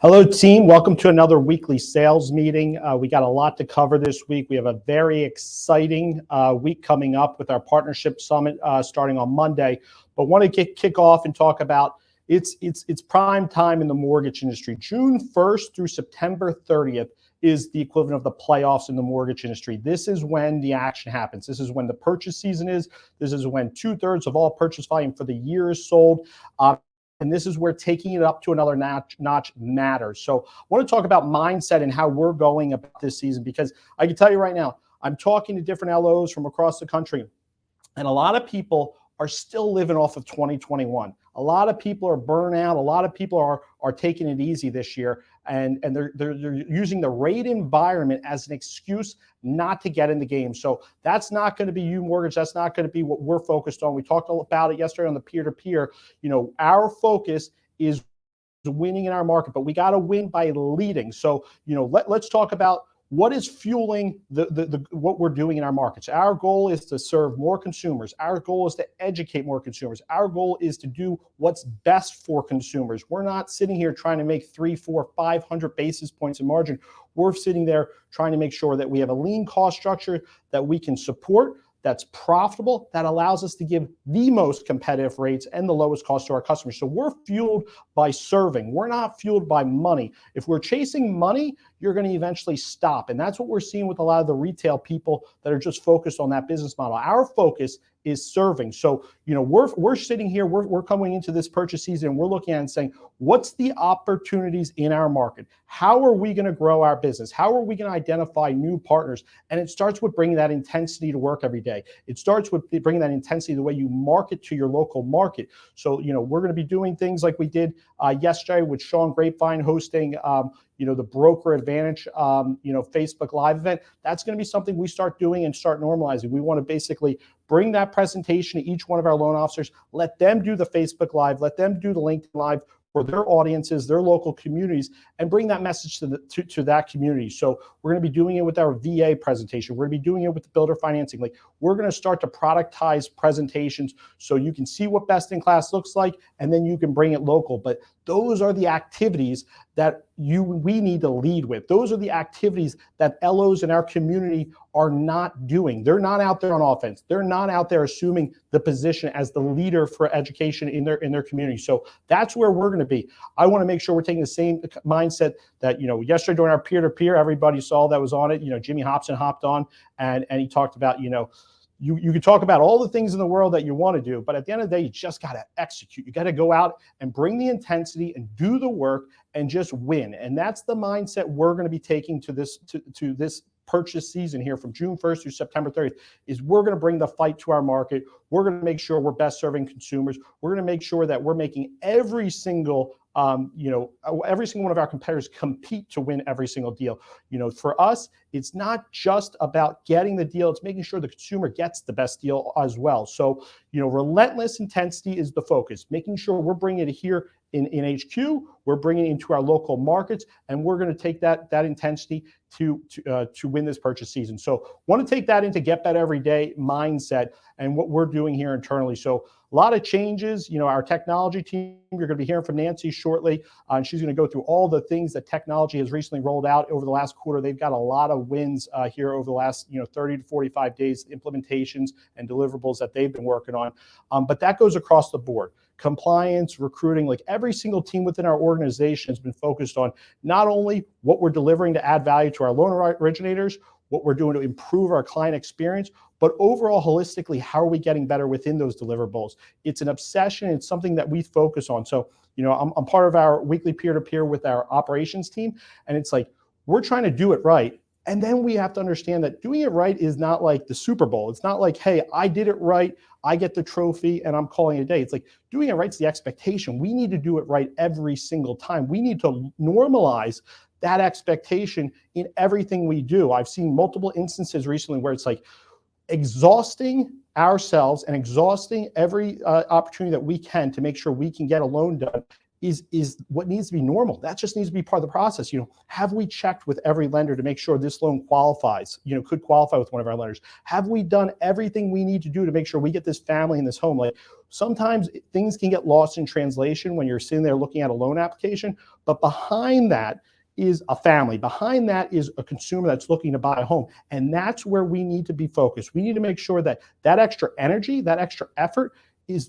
Hello, team. Welcome to another weekly sales meeting. We got a lot to cover this week. We have a very exciting week coming up with our partnership summit starting on Monday. But want to kick off and talk about it's prime time in the mortgage industry. June 1st through September 30th is the equivalent of the playoffs in the mortgage industry. This is when the action happens. This is when the purchase season is. This is when 2/3 of all purchase volume for the year is sold. And this is where taking it up to another notch matters. So I want to talk about mindset and how we're going about this season, because I can tell you right now, I'm talking to different LOs from across the country, and a lot of people are still living off of 2021. A lot of people are burnt out. A lot of people are taking it easy this year, and they're using the rate environment as an excuse not to get in the game. So that's not going to be UMortgage. That's not going to be what we're focused on. We talked about it yesterday on the peer-to-peer. Our focus is winning in our market, but we got to win by leading. So let's talk about what is fueling what we're doing in our markets. Our goal is to serve more consumers. Our goal is to educate more consumers. Our goal is to do what's best for consumers. We're not sitting here trying to make 300, 400, 500 basis points in margin. We're sitting there trying to make sure that we have a lean cost structure that we can support, that's profitable, that allows us to give the most competitive rates and the lowest cost to our customers. So we're fueled by serving. We're not fueled by money. If we're chasing money, you're going to eventually stop. And that's what we're seeing with a lot of the retail people that are just focused on that business model. Our focus is serving. So, we're sitting here, we're coming into this purchase season, and we're looking at it and saying, what's the opportunities in our market? How are we going to grow our business? How are we going to identify new partners? And it starts with bringing that intensity to work every day. It starts with bringing that intensity the way you market to your local market. So, we're going to be doing things like we did yesterday with Sean Grapevine hosting the Broker Advantage, Facebook Live event. That's going to be something we start doing and start normalizing. We want to basically bring that presentation to each one of our loan officers, let them do the Facebook Live, let them do the LinkedIn Live for their audiences, their local communities, and bring that message to that community. So we're going to be doing it with our VA presentation. We're going to be doing it with the builder financing. We're going to start to productize presentations so you can see what best in class looks like, and then you can bring it local. But those are the activities that we need to lead with. Those are the activities that LOs in our community are not doing. They're not out there on offense. They're not out there assuming the position as the leader for education in their community. So that's where we're going to be. I want to make sure we're taking the same mindset that, yesterday during our peer-to-peer, everybody saw that was on it. Jimmy Hobson hopped on and he talked about, you can talk about all the things in the world that you want to do, but at the end of the day, you just got to execute. You got to go out and bring the intensity and do the work and just win. And that's the mindset we're going to be taking to this purchase season here from June 1st through September 30th. Is we're going to bring the fight to our market. We're going to make sure we're best serving consumers. We're going to make sure that we're making every single one of our competitors compete to win every single deal. For us, it's not just about getting the deal, it's making sure the consumer gets the best deal as well. So, relentless intensity is the focus, making sure we're bringing it here in HQ, we're bringing it into our local markets, and we're going to take that intensity to win this purchase season. So want to take that into get better every day mindset and what we're doing here internally. So a lot of changes. Our technology team, you're going to be hearing from Nancy shortly, and she's going to go through all the things that technology has recently rolled out over the last quarter. They've got a lot of wins here over the last 30 to 45 days, implementations and deliverables that they've been working on. But that goes across the board. Compliance, recruiting, every single team within our organization has been focused on not only what we're delivering to add value to our loan originators, what we're doing to improve our client experience, but overall, holistically, how are we getting better within those deliverables? It's an obsession. It's something that we focus on. So, I'm part of our weekly peer-to-peer with our operations team, and it's we're trying to do it right. And then we have to understand that doing it right is not like the Super Bowl. It's not like, hey, I did it right, I get the trophy, and I'm calling it a day. It's doing it right is the expectation. We need to do it right every single time. We need to normalize that expectation in everything we do. I've seen multiple instances recently where it's exhausting ourselves and exhausting every opportunity that we can to make sure we can get a loan done is what needs to be normal. That just needs to be part of the process. Have we checked with every lender to make sure this loan qualifies, could qualify with one of our lenders? Have we done everything we need to do to make sure we get this family in this home? Like, sometimes things can get lost in translation when you're sitting there looking at a loan application, but behind that is a family. Behind that is a consumer that's looking to buy a home. And that's where we need to be focused. We need to make sure that that extra energy, that extra effort,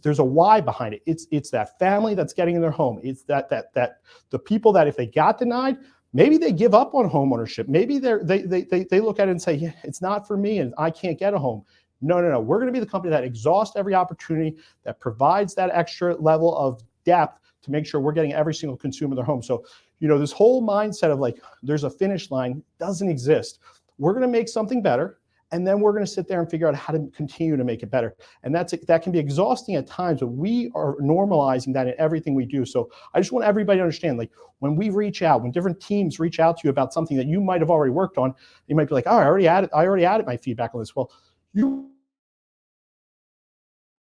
there's a why behind it. It's that family that's getting in their home. It's that the people that if they got denied, maybe they give up on home ownership. Maybe they look at it and say, yeah, it's not for me and I can't get a home. No. We're going to be the company that exhausts every opportunity, that provides that extra level of depth to make sure we're getting every single consumer their home. So, this whole mindset of like, there's a finish line doesn't exist. We're going to make something better. And then we're going to sit there and figure out how to continue to make it better. And that can be exhausting at times, but we are normalizing that in everything we do. So I just want everybody to understand, like, when we reach out, when different teams reach out to you about something that you might have already worked on, you might be like, oh, I already added my feedback on this. Well, you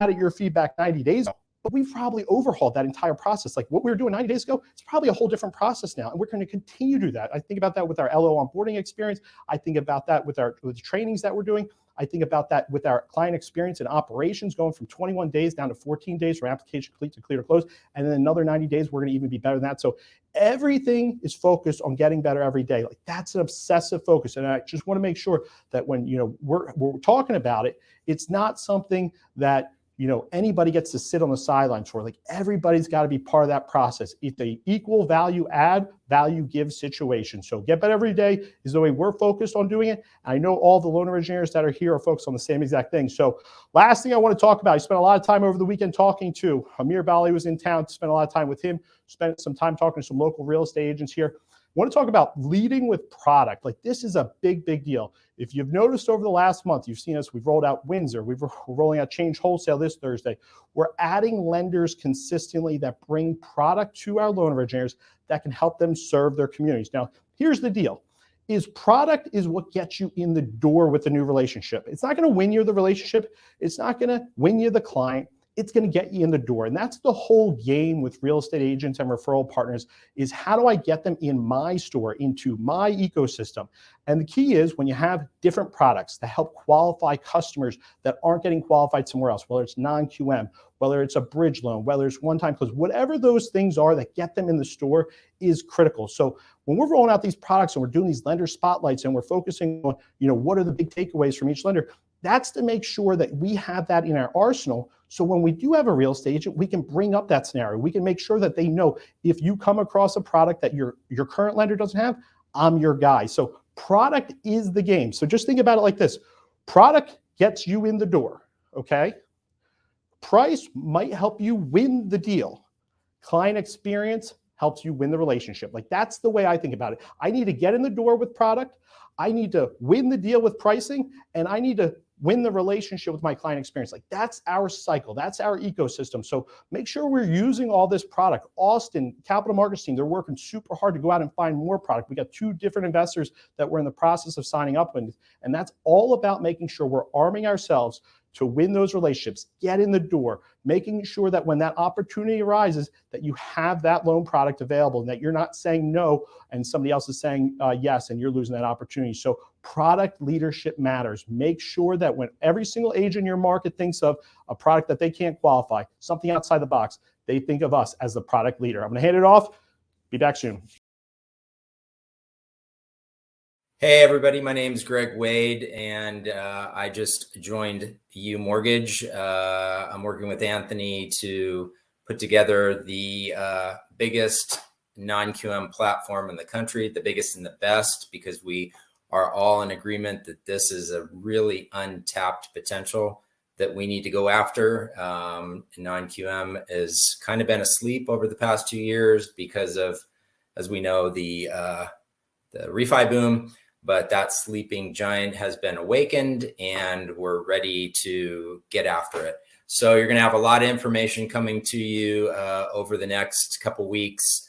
added your feedback 90 days ago, but we've probably overhauled that entire process. Like what we were doing 90 days ago, it's probably a whole different process now. And we're going to continue to do that. I think about that with our LO onboarding experience. I think about that with the trainings that we're doing. I think about that with our client experience and operations, going from 21 days down to 14 days from application complete to clear to close. And then another 90 days, we're going to even be better than that. So everything is focused on getting better every day. Like, that's an obsessive focus. And I just want to make sure that when, we're talking about it, it's not something that, anybody gets to sit on the sidelines for. Like, everybody's got to be part of that process. It's an equal value add, value give situation. So get better every day is the way we're focused on doing it. I know all the loan originators that are here are focused on the same exact thing. So last thing I want to talk about, I spent a lot of time over the weekend talking to Amir Bali, was in town, spent a lot of time with him, spent some time talking to some local real estate agents here. I want to talk about leading with product. Like, this is a big, big deal. If you've noticed over the last month, you've seen us, we've rolled out Windsor, we're rolling out Change Wholesale this Thursday. We're adding lenders consistently that bring product to our loan originators that can help them serve their communities. Now, here's the deal. Product is what gets you in the door with a new relationship. It's not going to win you the relationship. It's not going to win you the client. It's going to get you in the door. And that's the whole game with real estate agents and referral partners, is how do I get them in my store, into my ecosystem? And the key is, when you have different products that help qualify customers that aren't getting qualified somewhere else, whether it's non-QM, whether it's a bridge loan, whether it's one-time close, whatever those things are that get them in the store is critical. So when we're rolling out these products and we're doing these lender spotlights and we're focusing on, what are the big takeaways from each lender, that's to make sure that we have that in our arsenal. So when we do have a real estate agent, we can bring up that scenario. We can make sure that they know, if you come across a product that your current lender doesn't have, I'm your guy. So product is the game. So just think about it like this. Product gets you in the door, okay? Price might help you win the deal. Client experience helps you win the relationship. Like, that's the way I think about it. I need to get in the door with product. I need to win the deal with pricing, and I need to win the relationship with my client experience. Like, that's our cycle. That's our ecosystem. So make sure we're using all this product. Austin, capital markets team, they're working super hard to go out and find more product. We got 2 different investors that we're in the process of signing up with. And that's all about making sure we're arming ourselves to win those relationships, get in the door, making sure that when that opportunity arises, that you have that loan product available, and that you're not saying no and somebody else is saying yes, and you're losing that opportunity. So product leadership matters. Make sure that when every single agent in your market thinks of a product that they can't qualify, something outside the box, they think of us as the product leader. I'm going to hand it off. Be back soon. Hey everybody, my name is Greg Wade, and I just joined UMortgage. I'm working with Anthony to put together the biggest non-QM platform in the country, the biggest and the best, because we are all in agreement that this is a really untapped potential that we need to go after. Non-QM has kind of been asleep over the past 2 years because of, as we know, the refi boom. But that sleeping giant has been awakened, and we're ready to get after it. So you're going to have a lot of information coming to you over the next couple weeks.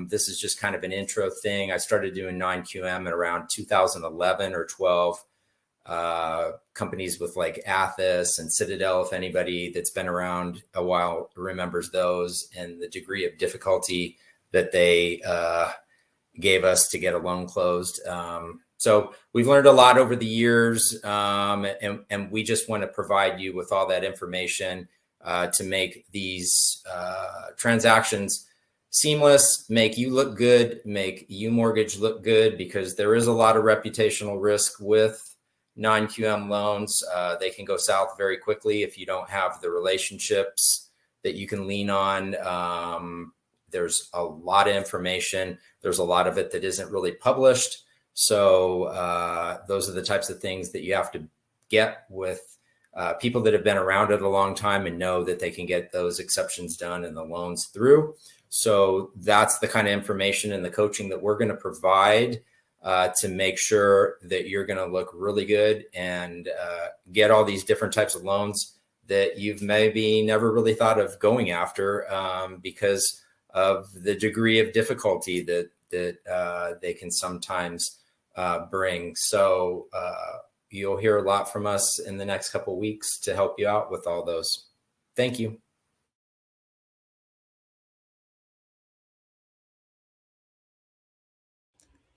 This is just kind of an intro thing. I started doing non-QM at around 2011 or 12. companies with like Athos and Citadel, if anybody that's been around a while remembers those, and the degree of difficulty that they gave us to get a loan closed. So we've learned a lot over the years, and we just want to provide you with all that information to make these transactions seamless, make you look good, make UMortgage look good, because there is a lot of reputational risk with non-QM loans. They can go south very quickly if you don't have the relationships that you can lean on. There's a lot of information. There's a lot of it that isn't really published. So those are the types of things that you have to get with people that have been around it a long time and know that they can get those exceptions done and the loans through. So that's the kind of information and the coaching that we're going to provide to make sure that you're going to look really good and get all these different types of loans that you've maybe never really thought of going after because of the degree of difficulty that they can sometimes bring. So you'll hear a lot from us in the next couple of weeks to help you out with all those. Thank you.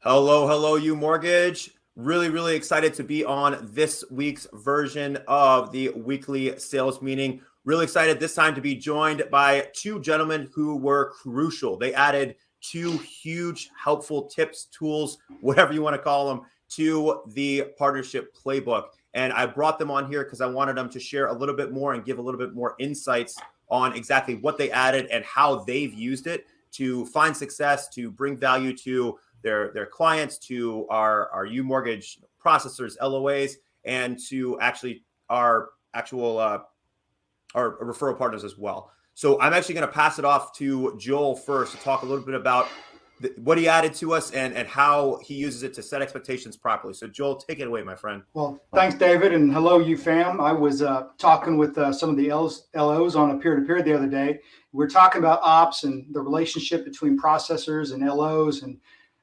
Hello, UMortgage. Really excited to be on this week's version of the weekly sales meeting. Really excited this time to be joined by two gentlemen who were crucial. They added two huge helpful tips, tools, whatever you want to call them, to the partnership playbook. And I brought them on here because I wanted them to share a little bit more and give a little bit more insights on exactly what they added and how they've used it to find success, to bring value to their clients, to our UMortgage processors, LOAs, and to actually our actual our referral partners as well. So I'm actually going to pass it off to Joel first to talk a little bit about what he added to us and how he uses it to set expectations properly. So Joel, take it away, my friend. Well, thanks, David, and hello, you fam. I was talking with some of the LOs on a peer-to-peer the other day. We're talking about ops and the relationship between processors and LOs and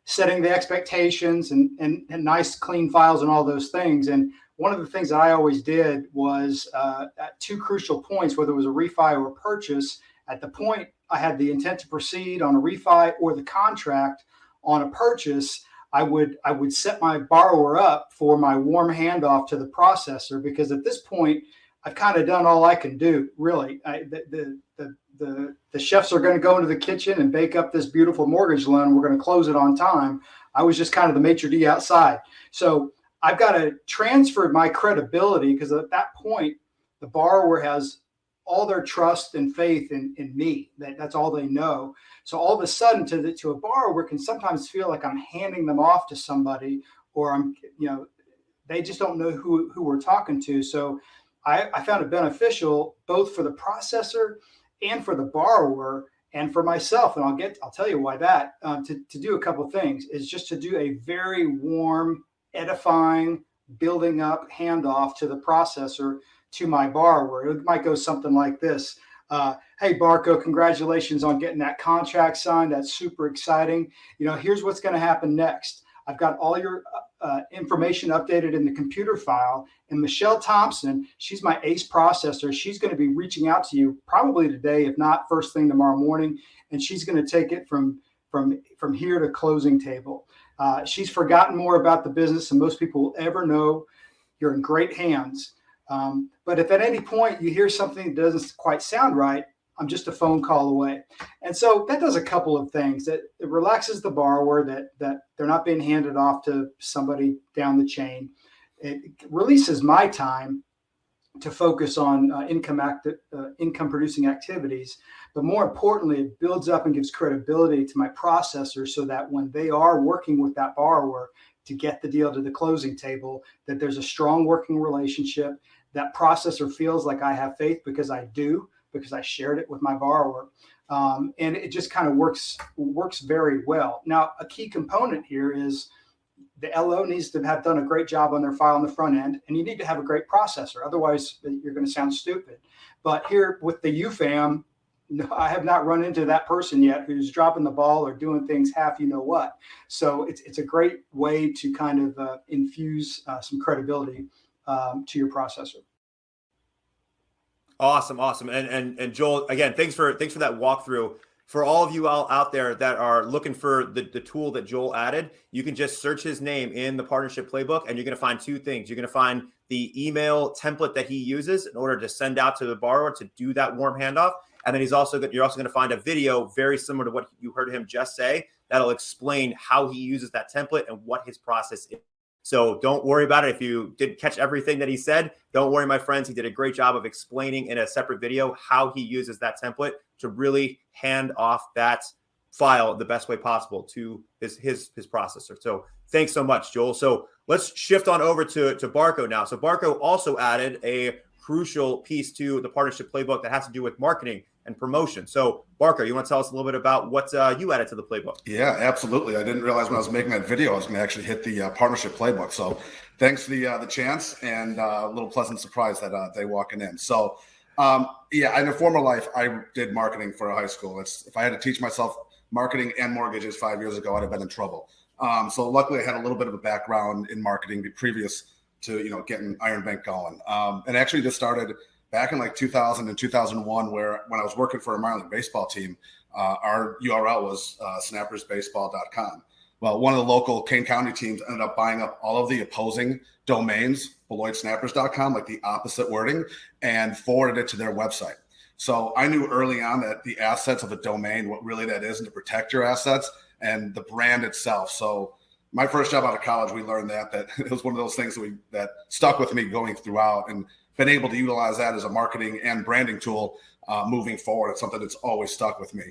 setting the expectations and nice, clean files and all those things. And one of the things that I always did was at two crucial points, whether it was a refi or a purchase, at the point I had the intent to proceed on a refi or the contract on a purchase, I would set my borrower up for my warm handoff to the processor, because at this point, I've kind of done all I can do, really. The chefs are going to go into the kitchen and bake up this beautiful mortgage loan. We're going to close it on time. I was just kind of the maitre d' outside. So I've got to transfer my credibility, because at that point, the borrower has all their trust and faith in me. That's all they know. So all of a sudden, to a borrower can sometimes feel like I'm handing them off to somebody, or they just don't know who we're talking to. So I found it beneficial both for the processor and for the borrower and for myself. And I'll tell you why that, to do a couple of things is just to do a very warm, edifying, building up handoff to the processor to my borrower. It might go something like this. Hey, Barco, congratulations on getting that contract signed. That's super exciting. Here's what's going to happen next. I've got all your information updated in the computer file. And Michelle Thompson, she's my ACE processor. She's going to be reaching out to you probably today, if not first thing tomorrow morning. And she's going to take it from here to closing table. She's forgotten more about the business than most people will ever know. You're in great hands. But if at any point you hear something that doesn't quite sound right, I'm just a phone call away. And so that does a couple of things. It relaxes the borrower that they're not being handed off to somebody down the chain. It releases my time to focus on income producing activities. But more importantly, it builds up and gives credibility to my processor, so that when they are working with that borrower to get the deal to the closing table, that there's a strong working relationship. That processor feels like I have faith, because I do, because I shared it with my borrower. And it just kind of works very well. Now, a key component here is the LO needs to have done a great job on their file on the front end, and you need to have a great processor. Otherwise, you're going to sound stupid. But here with the UFAM, no, I have not run into that person yet who's dropping the ball or doing things half what. So it's a great way to kind of infuse some credibility to your processor. Awesome. And Joel, again, thanks for that walkthrough. For all of you all out there that are looking for the tool that Joel added, you can just search his name in the partnership playbook, and you're going to find two things. You're going to find the email template that he uses in order to send out to the borrower to do that warm handoff. And then you're also going to find a video very similar to what you heard him just say that'll explain how he uses that template and what his process is. So don't worry about it. If you didn't catch everything that he said, don't worry, my friends. He did a great job of explaining in a separate video how he uses that template to really hand off that file the best way possible to his processor. So thanks so much, Joel. So let's shift on over to Barco now. So Barco also added a crucial piece to the partnership playbook that has to do with marketing and promotion. So Barco, you want to tell us a little bit about what you added to the playbook? Yeah, absolutely. I didn't realize when I was making that video, I was going to actually hit the partnership playbook. So thanks for the chance, and a little pleasant surprise that day walking in. So yeah, in a former life, I did marketing for a high school. If I had to teach myself marketing and mortgages 5 years ago, I'd have been in trouble. So luckily I had a little bit of a background in marketing previous to, getting Iron Bank going. And actually just started back in like 2000 and 2001, where when I was working for a minor league baseball team, our URL was snappersbaseball.com. Well, one of the local Kane County teams ended up buying up all of the opposing domains, BeloitSnappers.com, like the opposite wording, and forwarded it to their website. So I knew early on that the assets of a domain, what really that is, and to protect your assets and the brand itself. So my first job out of college, we learned that it was one of those things that stuck with me going throughout, and been able to utilize that as a marketing and branding tool moving forward. It's something that's always stuck with me.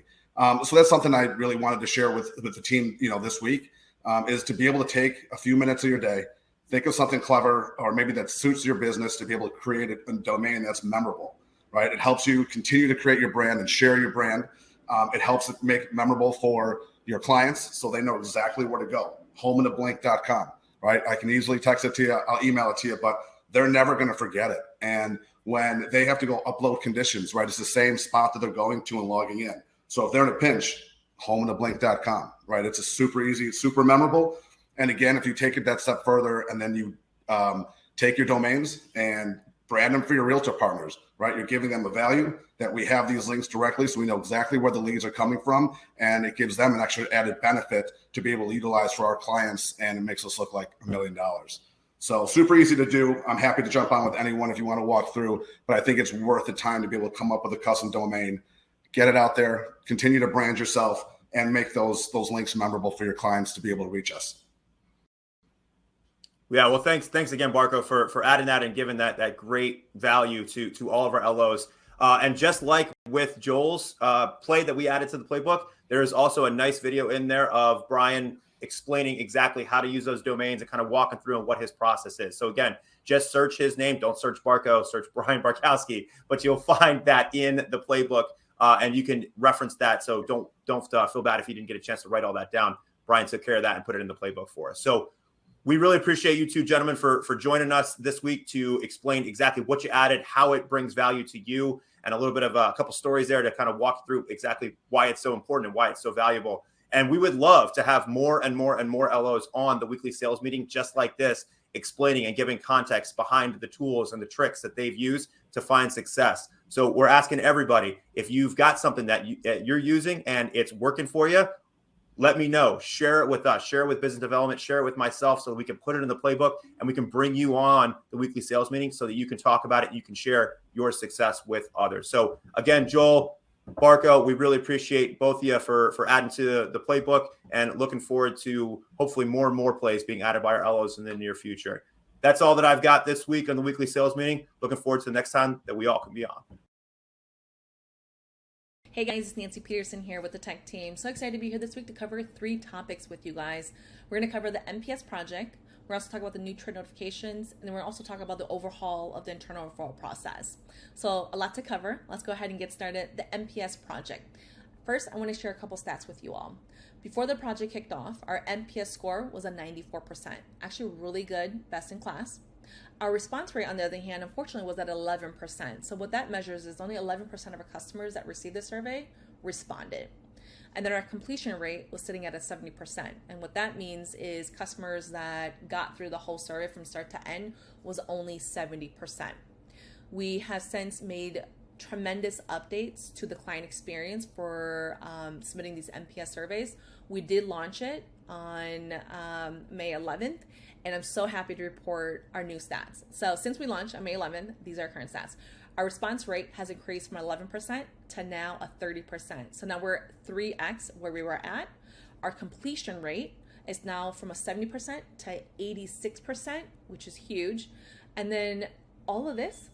So that's something I really wanted to share with the team, this week, is to be able to take a few minutes of your day, think of something clever, or maybe that suits your business, to be able to create a domain that's memorable, right? It helps you continue to create your brand and share your brand. It helps it make it memorable for your clients, so they know exactly where to go. homeinablink.com, right? I can easily text it to you. I'll email it to you, but they're never going to forget it. And when they have to go upload conditions, right, it's the same spot that they're going to and logging in. So if they're in a pinch, homeinablink.com, right? It's a super easy, super memorable. And again, if you take it that step further, and then you take your domains and brand them for your realtor partners, right? You're giving them a value that we have these links directly, so we know exactly where the leads are coming from, and it gives them an extra added benefit to be able to utilize for our clients, and it makes us look like $1 million. So super easy to do. I'm happy to jump on with anyone if you want to walk through, but I think it's worth the time to be able to come up with a custom domain, get it out there, continue to brand yourself, and make those links memorable for your clients to be able to reach us. Yeah, well, thanks again, Barco, for adding that and giving that great value to all of our LOs. And just like with Joel's play that we added to the playbook, there is also a nice video in there of Brian explaining exactly how to use those domains and kind of walking through and what his process is. So again, just search his name. Don't search Barco, search Brian Barkowski, but you'll find that in the playbook, and you can reference that. So don't feel bad if you didn't get a chance to write all that down. Brian took care of that and put it in the playbook for us. So we really appreciate you two gentlemen for joining us this week to explain exactly what you added, how it brings value to you, and a little bit of a couple stories there to kind of walk through exactly why it's so important and why it's so valuable. And we would love to have more and more and more LOs on the weekly sales meeting just like this, explaining and giving context behind the tools and the tricks that they've used to find success. So we're asking everybody, if you've got something that you're using and it's working for you, let me know. Share it with us. Share it with business development. Share it with myself so that we can put it in the playbook and we can bring you on the weekly sales meeting so that you can talk about it. You can share your success with others. So again, Joel, Barco, we really appreciate both of you for adding to the playbook, and looking forward to hopefully more and more plays being added by our LOs in the near future. That's all that I've got this week on the weekly sales meeting. Looking forward to the next time that we all can be on. Hey guys, it's Nancy Peterson here with the tech team. So excited to be here this week to cover 3 topics with you guys. We're going to cover the NPS project. We're also talking about the new trade notifications, and then we're also talking about the overhaul of the internal referral process. So a lot to cover. Let's go ahead and get started. The NPS project. First, I want to share a couple stats with you all. Before the project kicked off, our NPS score was a 94%. Actually really good, best in class. Our response rate, on the other hand, unfortunately, was at 11%. So what that measures is only 11% of our customers that received the survey responded. And then our completion rate was sitting at a 70%. And what that means is customers that got through the whole survey from start to end was only 70%. We have since made tremendous updates to the client experience for submitting these NPS surveys. We did launch it on May 11th, and I'm so happy to report our new stats. So since we launched on May 11th, these are our current stats. Our response rate has increased from 11% to now a 30%. So now we're 3x where we were at. Our completion rate is now from a 70% to 86%, which is huge. And then all of this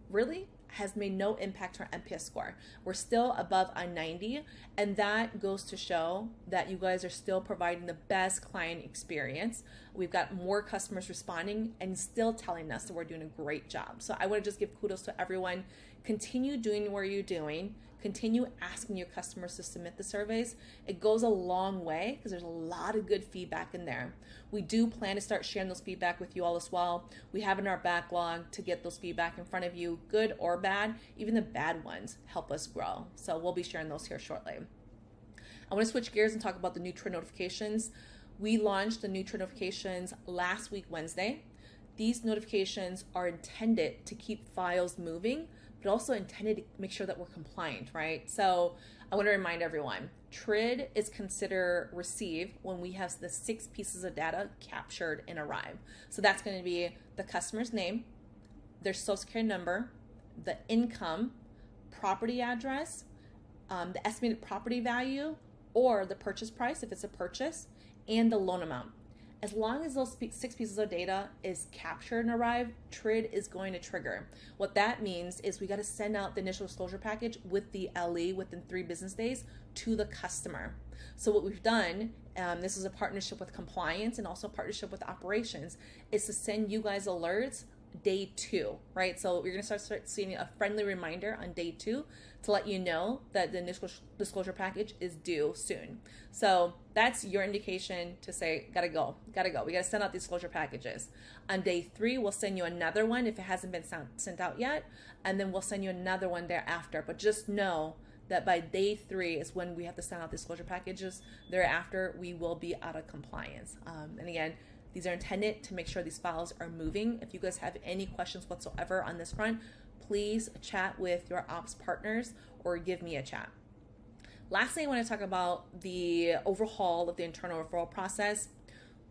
really has made no impact to our NPS score. We're still above a 90, and that goes to show that you guys are still providing the best client experience. We've got more customers responding and still telling us that we're doing a great job. So I want to just give kudos to everyone. Continue doing what you're doing. Continue asking your customers to submit the surveys. It goes a long way because there's a lot of good feedback in there. We do plan to start sharing those feedback with you all as well. We have in our backlog to get those feedback in front of you, good or bad. Even the bad ones help us grow. So we'll be sharing those here shortly. I want to switch gears and talk about the new trade notifications. We launched the new trade notifications last week, Wednesday. These notifications are intended to keep files moving, but also intended to make sure that we're compliant, right? So I want to remind everyone, TRID is considered receive when we have the 6 pieces of data captured and arrive. So that's going to be the customer's name, their social security number, the income, property address, the estimated property value, or the purchase price if it's a purchase, and the loan amount. As long as those 6 pieces of data is captured and arrived, TRID is going to trigger. What that means is we got to send out the initial disclosure package with the LE within 3 business days to the customer. So what we've done, this is a partnership with compliance and also a partnership with operations, is to send you guys alerts day 2, right? So you're going to start seeing a friendly reminder on day 2 to let you know that the initial disclosure package is due soon. So that's your indication to say, gotta go. We gotta send out these disclosure packages. On day 3, we'll send you another one if it hasn't been sent out yet, and then we'll send you another one thereafter. But just know that by day 3 is when we have to send out disclosure packages. Thereafter, we will be out of compliance. And again, these are intended to make sure these files are moving. If you guys have any questions whatsoever on this front, please chat with your ops partners or give me a chat. Lastly, I want to talk about the overhaul of the internal referral process.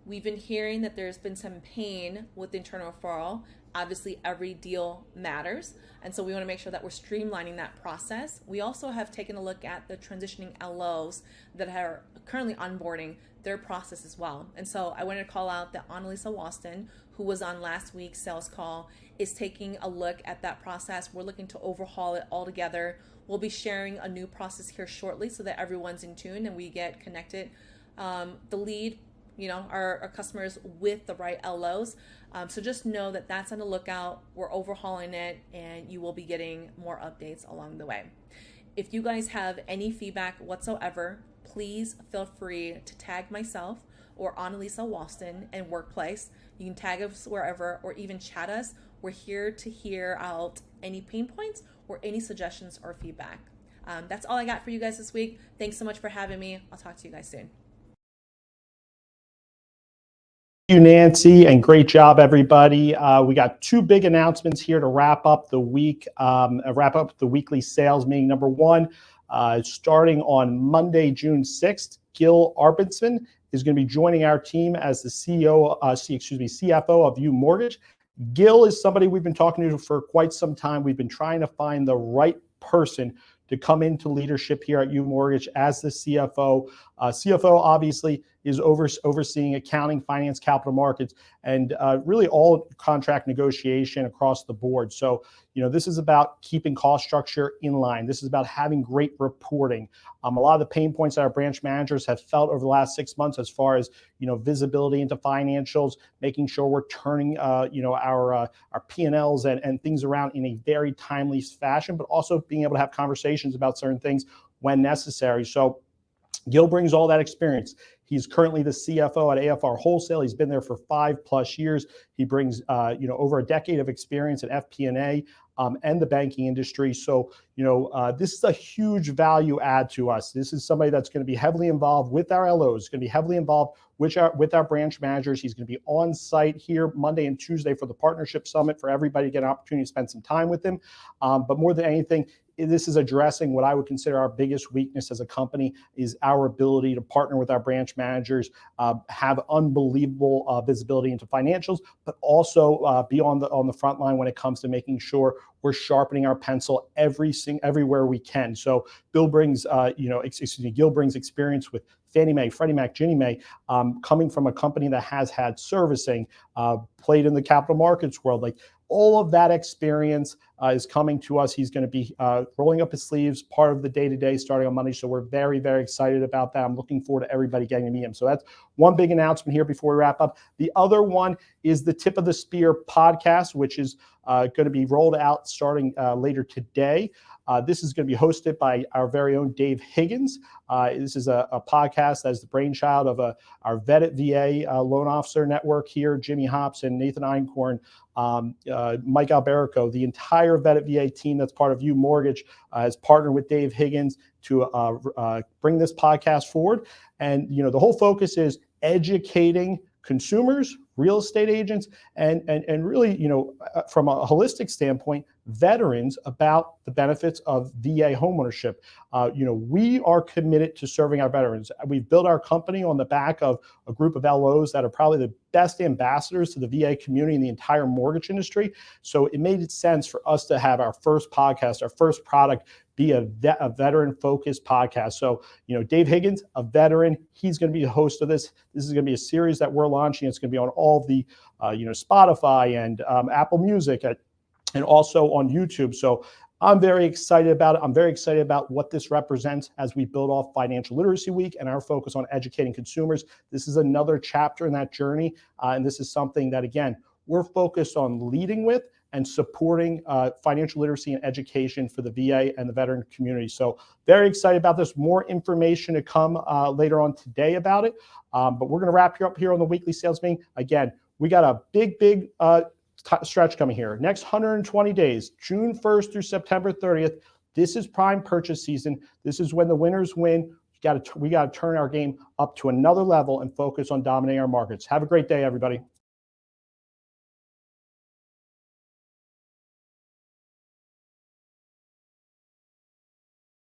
We've been hearing that there's been some pain with the internal referral. Obviously, every deal matters, and so we want to make sure that we're streamlining that process. We also have taken a look at the transitioning LOs that are currently onboarding their process as well. And so I wanted to call out that Annalisa Walston, who was on last week's sales call, is taking a look at that process. We're looking to overhaul it altogether. We'll be sharing a new process here shortly so that everyone's in tune and we get connected. The lead, our customers with the right LOs. So just know that that's on the lookout. We're overhauling it and you will be getting more updates along the way. If you guys have any feedback whatsoever, please feel free to tag myself or Annalisa Walston in Workplace. You can tag us wherever or even chat us. We're here to hear out any pain points or any suggestions or feedback. That's all I got for you guys this week. Thanks so much for having me. I'll talk to you guys soon. Thank you, Nancy, and great job, everybody. We got 2 big announcements here to wrap up the week, wrap up the weekly sales meeting. Number 1, starting on Monday, June 6th, Gil Arbinson is going to be joining our team as the CFO of UMortgage. Gil is somebody we've been talking to for quite some time. We've been trying to find the right person to come into leadership here at UMortgage as the CFO. CFO obviously is overseeing accounting, finance, capital markets, and really all contract negotiation across the board. So, this is about keeping cost structure in line. This is about having great reporting. A lot of the pain points that our branch managers have felt over the last 6 months as far as, visibility into financials, making sure we're turning, our P&Ls and things around in a very timely fashion, but also being able to have conversations about certain things when necessary. So Gil brings all that experience. He's currently the CFO at AFR Wholesale. He's been there for 5+ years. He brings, over a decade of experience at FP&A. and the banking industry. So, this is a huge value add to us. This is somebody that's going to be heavily involved with our LOs, going to be heavily involved with our branch managers. He's going to be on site here Monday and Tuesday for the partnership summit for everybody to get an opportunity to spend some time with him. But more than anything, this is addressing what I would consider our biggest weakness as a company is our ability to partner with our branch managers, have unbelievable visibility into financials, but also be on the front line when it comes to making sure we're sharpening our pencil everywhere we can. So Gil brings experience with Fannie Mae, Freddie Mac, Ginnie Mae, coming from a company that has had servicing, played in the capital markets world. Like all of that experience is coming to us. He's going to be rolling up his sleeves, part of the day-to-day starting on Monday. So we're very, very excited about that. I'm looking forward to everybody getting to meet him. So that's one big announcement here before we wrap up. The other one is the Tip of the Spear podcast, which is going to be rolled out starting later today. This is going to be hosted by our very own Dave Higgins. This is a podcast that is the brainchild of our Vetted VA loan officer network here, Jimmy Hops and Nathan Einkorn, Mike Alberico. The entire Vetted VA team that's part of UMortgage has partnered with Dave Higgins to bring this podcast forward. And, the whole focus is educating consumers, real estate agents, and really, from a holistic standpoint, veterans about the benefits of VA homeownership. We are committed to serving our veterans. We've built our company on the back of a group of LOs that are probably the best ambassadors to the VA community in the entire mortgage industry. So it made sense for us to have our first podcast, our first product, be a veteran-focused podcast. So, Dave Higgins, a veteran, he's going to be the host of this. This is going to be a series that we're launching. It's going to be on all the, Spotify and Apple Music and also on YouTube. So I'm very excited about it. I'm very excited about what this represents as we build off Financial Literacy Week and our focus on educating consumers. This is another chapter in that journey. And this is something that, again, we're focused on leading with and supporting financial literacy and education for the VA and the veteran community. So very excited about this. More information to come later on today about it. But we're going to wrap up here on the weekly sales meeting. Again, we got a big stretch coming here. Next 120 days, June 1st through September 30th. This is prime purchase season. This is when the winners win. We got to turn our game up to another level and focus on dominating our markets. Have a great day, everybody.